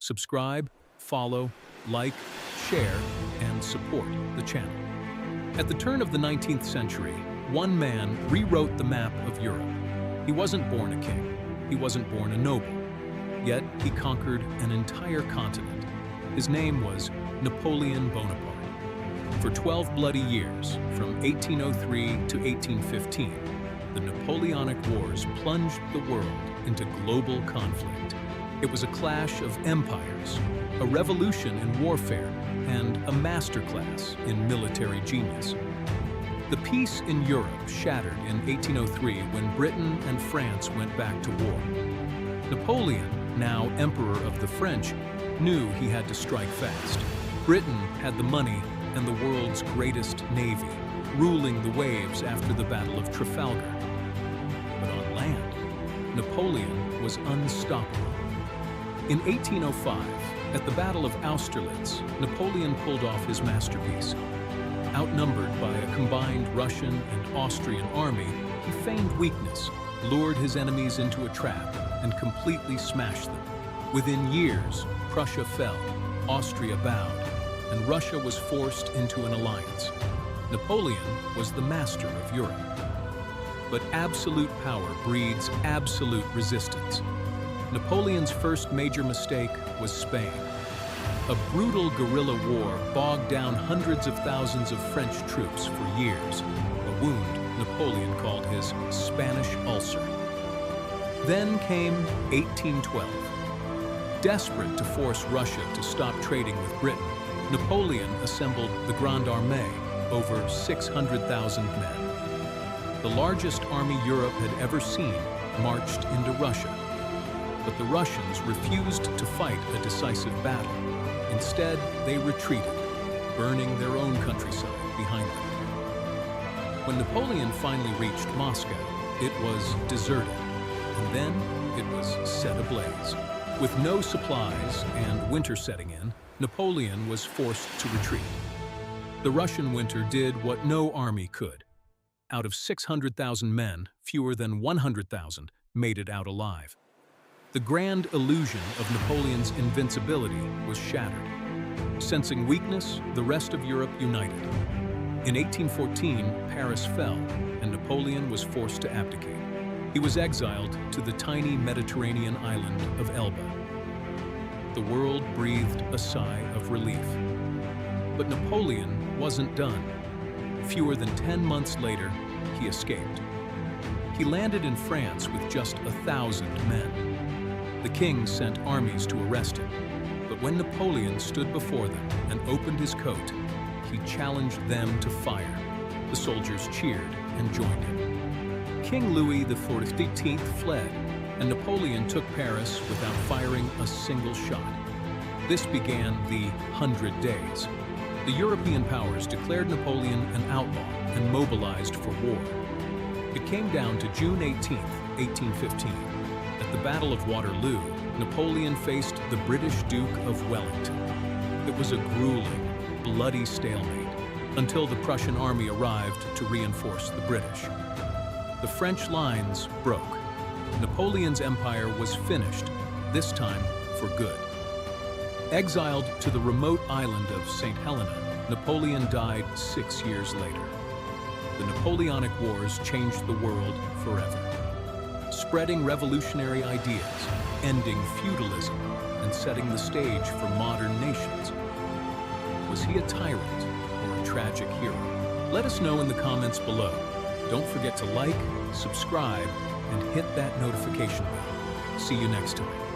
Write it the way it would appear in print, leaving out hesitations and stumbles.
Subscribe, follow, like, share, and support the channel. At the turn of the 19th century, one man rewrote the map of Europe. He wasn't born a king. He wasn't born a noble. Yet he conquered an entire continent. His name was Napoleon Bonaparte. For 12 bloody years, from 1803 to 1815, the Napoleonic Wars plunged the world into global conflict. It was a clash of empires, a revolution in warfare, and a masterclass in military genius. The peace in Europe shattered in 1803 when Britain and France went back to war. Napoleon, now Emperor of the French, knew he had to strike fast. Britain had the money and the world's greatest navy, ruling the waves after the Battle of Trafalgar. But on land, Napoleon was unstoppable. In 1805, at the Battle of Austerlitz, Napoleon pulled off his masterpiece. Outnumbered by a combined Russian and Austrian army, he feigned weakness, lured his enemies into a trap, and completely smashed them. Within years, Prussia fell, Austria bowed, and Russia was forced into an alliance. Napoleon was the master of Europe. But absolute power breeds absolute resistance. Napoleon's first major mistake was Spain. A brutal guerrilla war bogged down hundreds of thousands of French troops for years, a wound Napoleon called his Spanish ulcer. Then came 1812. Desperate to force Russia to stop trading with Britain, Napoleon assembled the Grande Armée, over 600,000 men. The largest army Europe had ever seen marched into Russia. But the Russians refused to fight a decisive battle. Instead, they retreated, burning their own countryside behind them. When Napoleon finally reached Moscow, it was deserted, and then it was set ablaze. With no supplies and winter setting in, Napoleon was forced to retreat. The Russian winter did what no army could. Out of 600,000 men, fewer than 100,000 made it out alive. The grand illusion of Napoleon's invincibility was shattered. Sensing weakness, the rest of Europe united. In 1814, Paris fell, and Napoleon was forced to abdicate. He was exiled to the tiny Mediterranean island of Elba. The world breathed a sigh of relief. But Napoleon wasn't done. Fewer than 10 months later, he escaped. He landed in France with just 1,000 men. The king sent armies to arrest him, but when Napoleon stood before them and opened his coat, he challenged them to fire. The soldiers cheered and joined him. King Louis XIV fled, and Napoleon took Paris without firing a single shot. This began the 100 Days. The European powers declared Napoleon an outlaw and mobilized for war. It came down to June 18, 1815. At the Battle of Waterloo, Napoleon faced the British Duke of Wellington. It was a grueling, bloody stalemate until the Prussian army arrived to reinforce the British. The French lines broke. Napoleon's empire was finished, this time for good. Exiled to the remote island of St. Helena, Napoleon died 6 years later. The Napoleonic Wars changed the world forever, spreading revolutionary ideas, ending feudalism, and setting the stage for modern nations. Was he a tyrant or a tragic hero? Let us know in the comments below. Don't forget to like, subscribe, and hit that notification bell. See you next time.